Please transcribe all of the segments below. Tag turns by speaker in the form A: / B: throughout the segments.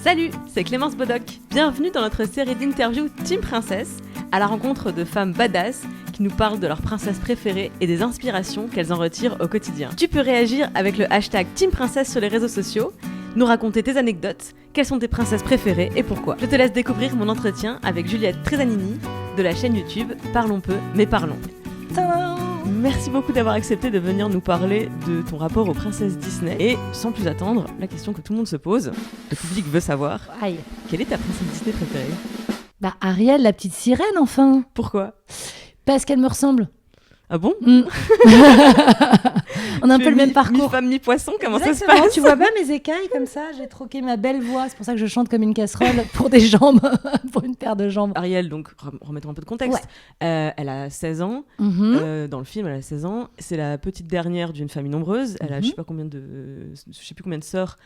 A: Salut, c'est Clémence Bodoc. Bienvenue dans notre série d'interviews Team Princesse, à la rencontre de femmes badass qui nous parlent de leurs princesses préférées et des inspirations qu'elles en retirent au quotidien. Tu peux réagir avec le hashtag Team Princesse sur les réseaux sociaux, nous raconter tes anecdotes, quelles sont tes princesses préférées et pourquoi. Je te laisse découvrir mon entretien avec Juliette Tresanini de la chaîne YouTube Parlons peu mais parlons. Tadam! Merci beaucoup d'avoir accepté de venir nous parler de ton rapport aux princesses Disney. Et sans plus attendre, la question que tout le monde se pose, le public veut savoir,
B: Aïe.
A: Quelle est ta princesse Disney préférée ?
B: Bah Ariel, la petite sirène, enfin.
A: Pourquoi ?
B: Parce qu'elle me ressemble.
A: Ah bon ?
B: On a un peu le même parcours.
A: Mi-femme, mi-poisson, comment ça se
B: Exactement,
A: passe ?
B: tu vois bien mes écailles comme ça, j'ai troqué ma belle voix, c'est pour ça que je chante comme une casserole pour des jambes, pour une paire de jambes.
A: Ariel, donc remettons un peu de contexte, elle a 16 ans, dans le film elle a 16 ans, c'est la petite dernière d'une famille nombreuse, elle a je sais pas combien de sœurs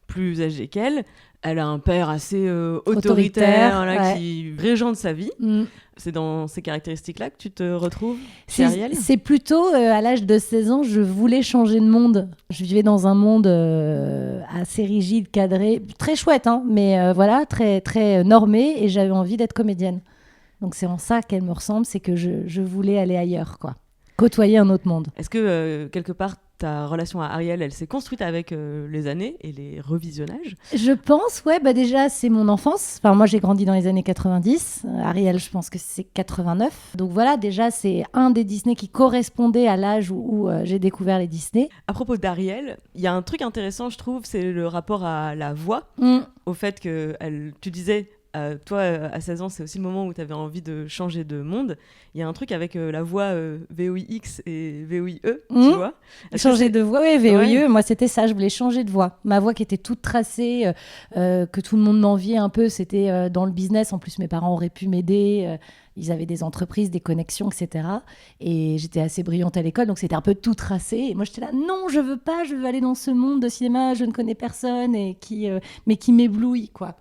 A: plus âgées qu'elle, elle a un père assez autoritaire
B: ouais.
A: qui régente sa vie. C'est dans ces caractéristiques-là que tu te retrouves chez Ariel ?
B: C'est plutôt à l'âge de 16 ans, je voulais changer de monde. Je vivais dans un monde assez rigide, cadré, très chouette, hein, mais voilà, très, très normé, et j'avais envie d'être comédienne. Donc c'est en ça qu'elle me ressemble, c'est que je voulais aller ailleurs, quoi. Côtoyer un autre monde.
A: Est-ce que quelque part ta relation à Ariel, elle s'est construite avec les années et les revisionnages ?
B: Je pense, ouais, bah déjà c'est mon enfance. Enfin, moi j'ai grandi dans les années 90. Ariel, je pense que c'est 89. Donc voilà, déjà c'est un des Disney qui correspondait à l'âge où j'ai découvert les Disney.
A: À propos d'Ariel, il y a un truc intéressant, je trouve, c'est le rapport à la voix. Au fait que tu disais, toi, à 16 ans, c'est aussi le moment où tu avais envie de changer de monde. Il y a un truc avec la voix VOIX et VOIE, tu vois.
B: Changer de voix, oui, VOIE,
A: Ouais.
B: moi c'était ça, je voulais changer de voix. Ma voix qui était toute tracée, que tout le monde m'enviait un peu, c'était dans le business. En plus, mes parents auraient pu m'aider. Ils avaient des entreprises, des connexions, etc. Et j'étais assez brillante à l'école, donc c'était un peu tout tracé. Et moi, j'étais là, non, je veux pas, je veux aller dans ce monde de cinéma, je ne connais personne, et mais qui m'éblouit, quoi.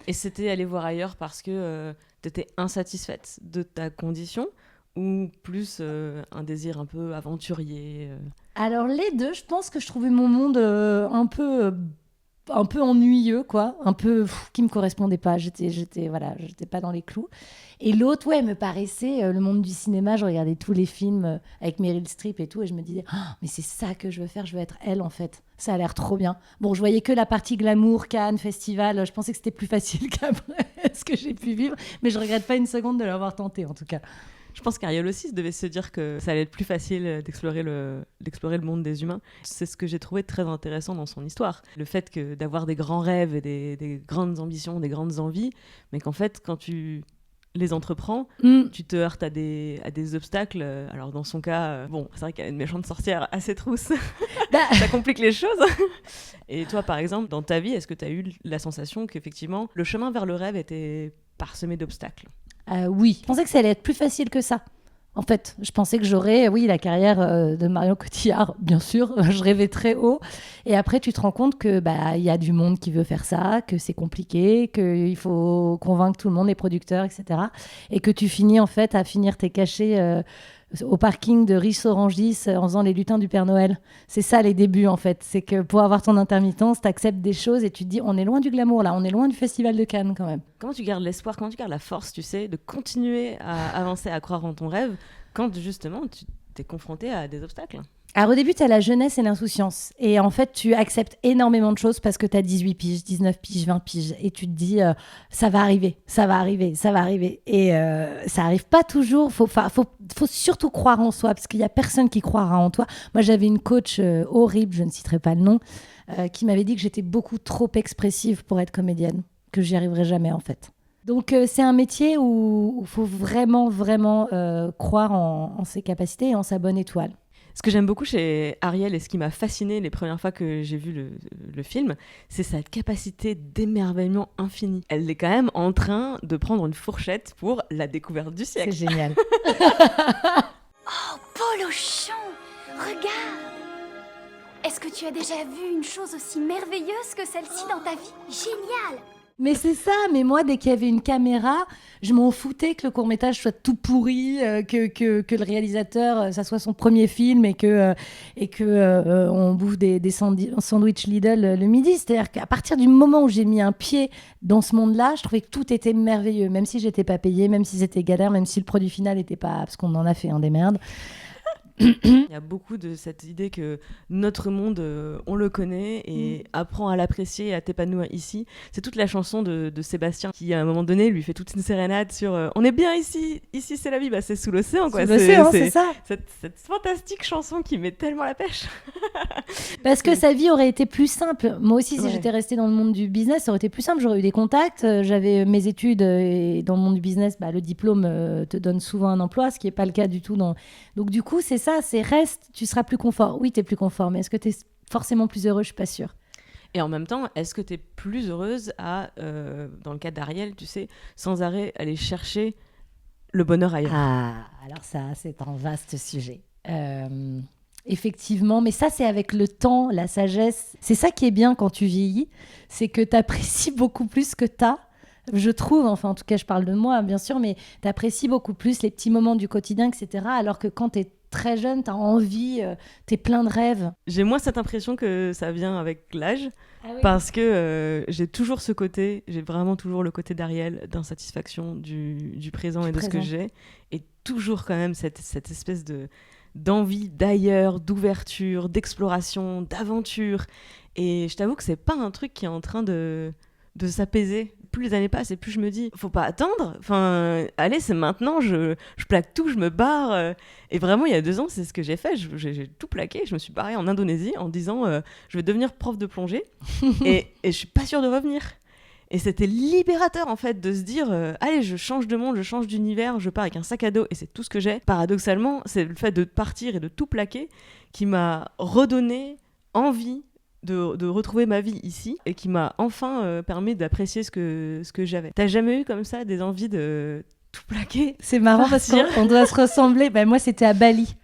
A: Et c'était aller voir ailleurs parce que tu étais insatisfaite de ta condition ou plus un désir un peu aventurier
B: Alors les deux, je pense que je trouvais mon monde un peu ennuyeux, quoi, un peu qui me correspondait pas. J'étais pas dans les clous. Et l'autre, ouais, me paraissait le monde du cinéma. Je regardais tous les films avec Meryl Streep et tout, et je me disais, mais c'est ça que je veux faire. Je veux être elle, en fait. Ça a l'air trop bien. Bon, je voyais que la partie glamour, Cannes, festival. Je pensais que c'était plus facile qu'après ce que j'ai pu vivre, mais je regrette pas une seconde de l'avoir tenté, en tout cas.
A: Je pense qu'Ariel aussi devait se dire que ça allait être plus facile d'explorer le monde des humains. C'est ce que j'ai trouvé très intéressant dans son histoire. Le fait d'avoir des grands rêves et des grandes ambitions, des grandes envies, mais qu'en fait, quand tu les entreprends, tu te heurtes à des obstacles. Alors dans son cas, c'est vrai qu'elle est une méchante sorcière assez trousse. Ça complique les choses. Et toi, par exemple, dans ta vie, est-ce que tu as eu la sensation qu'effectivement, le chemin vers le rêve était parsemé d'obstacles ?
B: Oui, je pensais que ça allait être plus facile que ça. En fait, je pensais que j'aurais, la carrière de Marion Cotillard, bien sûr. Je rêvais très haut. Et après, tu te rends compte que y a du monde qui veut faire ça, que c'est compliqué, qu'il faut convaincre tout le monde, les producteurs, etc. Et que tu finis en fait à finir tes cachets au parking de Ris-Orangis en faisant les lutins du Père Noël. C'est ça les débuts en fait. C'est que pour avoir ton intermittence, t'acceptes des choses et tu te dis on est loin du glamour là, on est loin du Festival de Cannes quand même.
A: Comment tu gardes l'espoir, comment tu gardes la force, tu sais, de continuer à avancer, à croire en ton rêve quand justement tu t'es confronté à des obstacles ?
B: Alors au début, tu as la jeunesse et l'insouciance. Et en fait, tu acceptes énormément de choses parce que tu as 18 piges, 19 piges, 20 piges. Et tu te dis, ça va arriver, ça va arriver, ça va arriver. Et ça n'arrive pas toujours. Faut surtout croire en soi parce qu'il n'y a personne qui croira en toi. Moi, j'avais une coach horrible, je ne citerai pas le nom, qui m'avait dit que j'étais beaucoup trop expressive pour être comédienne, que j'y arriverais jamais en fait. Donc c'est un métier où il faut vraiment, vraiment croire en ses capacités et en sa bonne étoile.
A: Ce que j'aime beaucoup chez Ariel et ce qui m'a fascinée les premières fois que j'ai vu le film, c'est sa capacité d'émerveillement infini. Elle est quand même en train de prendre une fourchette pour la découverte du siècle.
B: C'est génial.
C: Oh, Polochon, regarde! Est-ce que tu as déjà vu une chose aussi merveilleuse que celle-ci dans ta vie? Génial!
B: Mais c'est ça, mais moi, dès qu'il y avait une caméra, je m'en foutais que le court-métrage soit tout pourri, que le réalisateur, ça soit son premier film et que on bouffe des sandwichs Lidl le midi. C'est-à-dire qu'à partir du moment où j'ai mis un pied dans ce monde-là, je trouvais que tout était merveilleux, même si j'étais pas payée, même si c'était galère, même si le produit final n'était pas... Parce qu'on en a fait des merdes.
A: Il y a beaucoup de cette idée que notre monde, on le connaît et apprend à l'apprécier et à t'épanouir ici. C'est toute la chanson de Sébastien qui, à un moment donné, lui fait toute une sérénade sur on est bien ici, ici c'est la vie, bah, c'est sous l'océan. Quoi.
B: Sous l'océan, c'est ça.
A: Cette fantastique chanson qui met tellement la pêche.
B: Parce que sa vie aurait été plus simple. Moi aussi, si
A: Ouais.
B: j'étais restée dans le monde du business, ça aurait été plus simple. J'aurais eu des contacts, j'avais mes études et dans le monde du business, le diplôme te donne souvent un emploi, ce qui n'est pas le cas du tout. Donc du coup, c'est ça, c'est reste, tu seras plus confort. Oui, tu es plus confort, mais est-ce que tu es forcément plus heureux? Je suis pas sûre.
A: Et en même temps, est-ce que tu es plus heureuse à, dans le cas d'Ariel, tu sais, sans arrêt aller chercher le bonheur ailleurs?
B: Ah, alors ça, c'est un vaste sujet. Effectivement, mais ça, c'est avec le temps, la sagesse. C'est ça qui est bien quand tu vieillis, c'est que tu apprécies beaucoup plus ce que tu as. Je trouve, enfin en tout cas je parle de moi bien sûr, mais tu apprécies beaucoup plus les petits moments du quotidien, etc. Alors que quand tu es très jeune, tu as envie, tu es plein de rêves.
A: J'ai moins cette impression que ça vient avec l'âge,
B: Ah oui.
A: parce que j'ai toujours ce côté, j'ai vraiment toujours le côté d'Ariel, d'insatisfaction du présent et de ce que
B: présent.
A: j'ai, et toujours quand même cette espèce d'envie d'ailleurs, d'ouverture, d'exploration, d'aventure. Et je t'avoue que c'est pas un truc qui est en train de s'apaiser. Plus les années passent et plus je me dis, faut pas attendre. Enfin, allez, c'est maintenant, je plaque tout, je me barre. Et vraiment, il y a 2 ans, c'est ce que j'ai fait. J'ai tout plaqué. Je me suis barrée en Indonésie en disant, je vais devenir prof de plongée. et je suis pas sûre de revenir. Et c'était libérateur en fait de se dire allez, je change de monde, je change d'univers, je pars avec un sac à dos et c'est tout ce que j'ai. Paradoxalement, c'est le fait de partir et de tout plaquer qui m'a redonné envie de retrouver ma vie ici et qui m'a enfin permis d'apprécier ce que j'avais. T'as jamais eu comme ça des envies de tout plaquer?
B: C'est marrant parce
A: Partir.
B: qu'on doit se ressembler. Moi, c'était à Bali.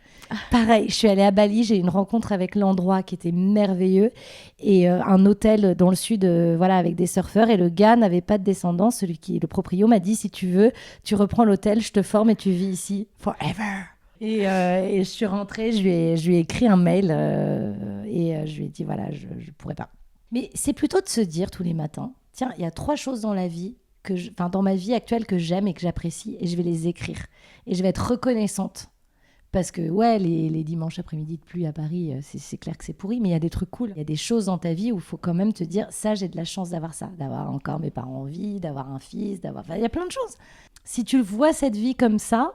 B: Pareil, je suis allée à Bali, j'ai eu une rencontre avec l'endroit qui était merveilleux et un hôtel dans le sud, avec des surfeurs, et le gars n'avait pas de descendance. Le proprio m'a dit, si tu veux, tu reprends l'hôtel, je te forme et tu vis ici forever. Et je suis rentrée, je lui ai écrit un mail et je lui ai dit voilà, je pourrais pas. Mais c'est plutôt de se dire tous les matins, tiens, il y a 3 choses dans la vie dans ma vie actuelle que j'aime et que j'apprécie, et je vais les écrire et je vais être reconnaissante. Parce que, les dimanches après-midi de pluie à Paris, c'est clair que c'est pourri, mais il y a des trucs cool. Il y a des choses dans ta vie où il faut quand même te dire, ça, j'ai de la chance d'avoir ça, d'avoir encore mes parents en vie, d'avoir un fils, il y a plein de choses. Si tu vois cette vie comme ça,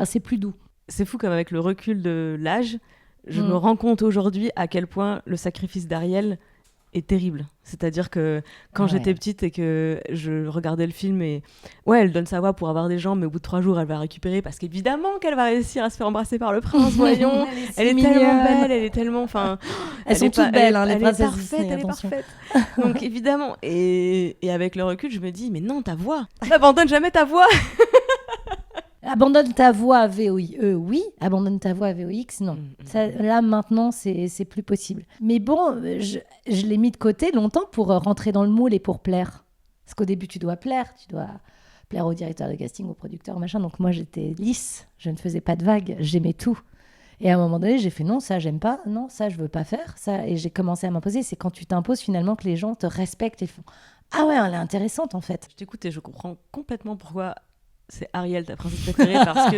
B: c'est plus doux.
A: C'est fou comme avec le recul de l'âge, je me rends compte aujourd'hui à quel point le sacrifice d'Ariel est terrible. C'est-à-dire que quand j'étais petite et que je regardais le film et elle donne sa voix pour avoir des jambes, mais au bout de 3 jours elle va récupérer parce qu'évidemment qu'elle va réussir à se faire embrasser par le prince, voyons. Elle est tellement belle, elle est tellement...
B: Elles sont toutes belles, les princesses Disney,
A: elle est
B: attention.
A: parfaite. Donc évidemment, et avec le recul, je me dis, mais non, ta voix, n'abandonne jamais ta voix.
B: Abandonne ta voix à VOIE, oui. Abandonne ta voix à VOX, non. Ça, là, maintenant, c'est plus possible. Mais bon, je l'ai mis de côté longtemps pour rentrer dans le moule et pour plaire. Parce qu'au début, tu dois plaire plaire au directeur de casting, au producteur, machin. Donc moi, j'étais lisse, je ne faisais pas de vagues, j'aimais tout. Et à un moment donné, j'ai fait non, ça, j'aime pas, non, ça, je veux pas faire. Ça. Et j'ai commencé à m'imposer. C'est quand tu t'imposes finalement que les gens te respectent et font ah ouais, elle est intéressante en fait.
A: Je t'écoute et je comprends complètement pourquoi c'est Ariel ta princesse préférée, parce que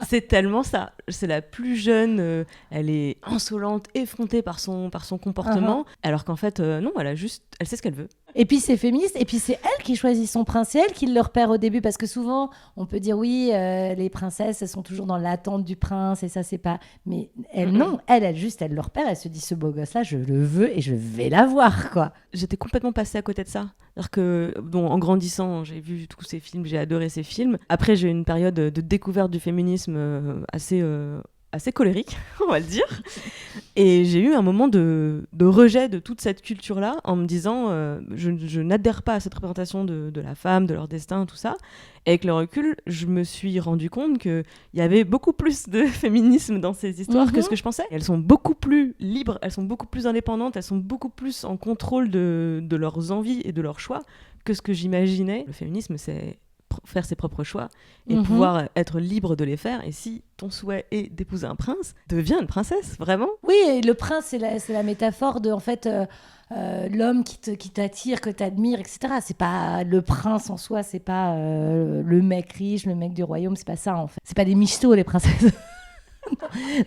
A: c'est tellement ça. C'est la plus jeune, elle est insolente, effrontée par son comportement, alors qu'en fait, non, elle sait ce qu'elle veut.
B: Et puis c'est féministe, et puis c'est elle qui choisit son prince, c'est elle qui le repère au début, parce que souvent on peut dire oui, les princesses elles sont toujours dans l'attente du prince et ça c'est pas, mais elle non, elle le repère, elle se dit ce beau gosse là je le veux et je vais l'avoir quoi.
A: J'étais complètement passée à côté de ça. C'est-à-dire que en grandissant, j'ai vu tous ces films, j'ai adoré ces films. Après j'ai eu une période de découverte du féminisme assez assez colérique, on va le dire. Et j'ai eu un moment de rejet de toute cette culture-là en me disant je n'adhère pas à cette représentation de la femme, de leur destin, tout ça. Et avec le recul, je me suis rendu compte qu'il y avait beaucoup plus de féminisme dans ces histoires que ce que je pensais. Elles sont beaucoup plus libres, elles sont beaucoup plus indépendantes, elles sont beaucoup plus en contrôle de leurs envies et de leurs choix que ce que j'imaginais. Le féminisme, c'est faire ses propres choix et pouvoir être libre de les faire. Et si ton souhait est d'épouser un prince, deviens une princesse, vraiment.
B: Oui, et le prince, c'est la métaphore de, en fait, l'homme qui t'attire, que t'admires, etc. C'est pas le prince en soi, c'est pas le mec riche, le mec du royaume, c'est pas ça, en fait. C'est pas des michtos, les princesses.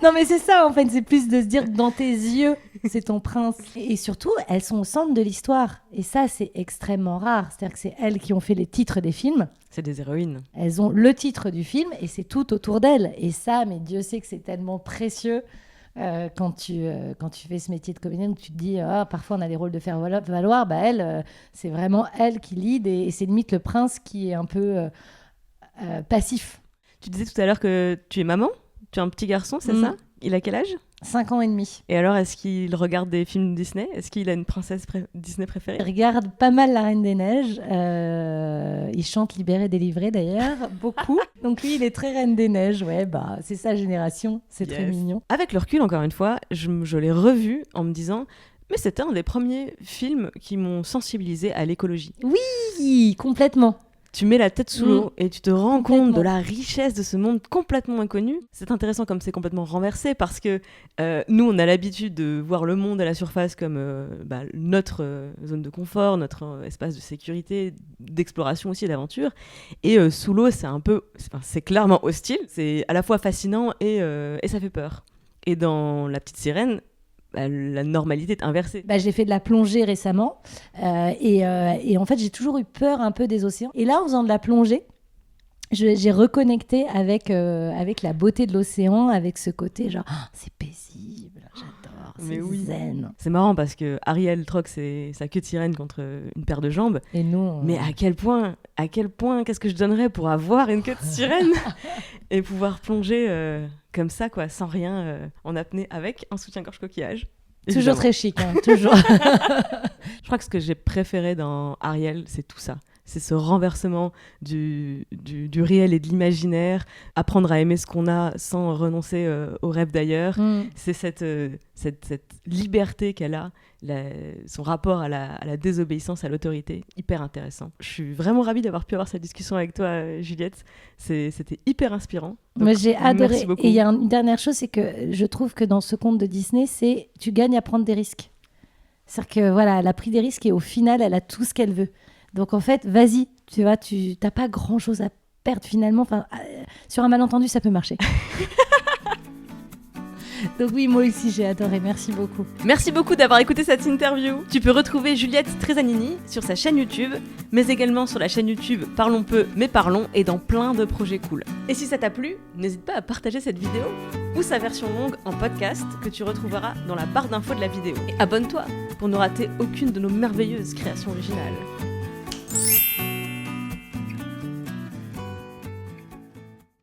B: Non, mais c'est ça, en fait. C'est plus de se dire que dans tes yeux, c'est ton prince. Et surtout, elles sont au centre de l'histoire. Et ça, c'est extrêmement rare. C'est-à-dire que c'est elles qui ont fait les titres des films.
A: C'est des héroïnes.
B: Elles ont le titre du film et c'est tout autour d'elles. Et ça, mais Dieu sait que c'est tellement précieux quand tu fais ce métier de comédienne où tu te dis, parfois on a des rôles de faire valoir. Bah, elle, c'est vraiment elle qui lead et c'est limite le prince qui est un peu passif.
A: Tu disais tout à l'heure que tu es maman. Tu as un petit garçon, c'est ça ? Il a quel âge ?
B: 5 ans et demi.
A: Et alors, est-ce qu'il regarde des films Disney ? Est-ce qu'il a une princesse Disney préférée ?
B: Il regarde pas mal La Reine des Neiges. Il chante Libéré, délivré d'ailleurs, beaucoup. Donc lui, il est très Reine des Neiges. Ouais, bah, c'est sa génération. C'est très mignon.
A: Avec le recul, encore une fois, je l'ai revu en me disant... Mais c'était un des premiers films qui m'ont sensibilisé à l'écologie.
B: Oui, complètement.
A: Tu mets la tête sous l'eau et tu te rends compte de la richesse de ce monde complètement inconnu. C'est intéressant comme c'est complètement renversé parce que nous, on a l'habitude de voir le monde à la surface comme notre zone de confort, notre espace de sécurité, d'exploration aussi et d'aventure. Et sous l'eau, c'est clairement hostile. C'est à la fois fascinant et ça fait peur. Et dans La Petite Sirène, la normalité est inversée.
B: J'ai fait de la plongée récemment et en fait j'ai toujours eu peur un peu des océans. Et là, en faisant de la plongée, j'ai reconnecté avec la beauté de l'océan, avec ce côté genre c'est paisible, j'adore, c'est zen.
A: C'est marrant parce que Ariel troque sa queue de sirène contre une paire de jambes.
B: Et nous,
A: mais à quel point, qu'est-ce que je donnerais pour avoir une queue de sirène et pouvoir plonger comme ça, quoi, sans rien, en apnée avec un soutien-gorge coquillage.
B: Toujours
A: Évidemment.
B: très chic, hein, toujours.
A: Je crois que ce que j'ai préféré dans Ariel, c'est tout ça. C'est ce renversement du réel et de l'imaginaire, apprendre à aimer ce qu'on a sans renoncer aux rêves d'ailleurs. C'est cette liberté qu'elle a, son rapport à la désobéissance, à l'autorité, hyper intéressant. Je suis vraiment ravie d'avoir pu avoir cette discussion avec toi, Juliette. C'était hyper inspirant. Donc,
B: moi, j'ai adoré.
A: Merci beaucoup.
B: Et il y a une dernière chose, c'est que je trouve que dans ce conte de Disney, c'est tu gagnes à prendre des risques. C'est-à-dire que voilà, elle a pris des risques et au final, elle a tout ce qu'elle veut. Donc en fait, vas-y, tu vois, tu n'as pas grand-chose à perdre finalement. Enfin, sur un malentendu, ça peut marcher. Donc oui, moi aussi, j'ai adoré. Merci beaucoup.
A: Merci beaucoup d'avoir écouté cette interview. Tu peux retrouver Juliette Trezanini sur sa chaîne YouTube, mais également sur la chaîne YouTube Parlons peu, mais parlons, et dans plein de projets cool. Et si ça t'a plu, n'hésite pas à partager cette vidéo ou sa version longue en podcast que tu retrouveras dans la barre d'infos de la vidéo. Et abonne-toi pour ne rater aucune de nos merveilleuses créations originales.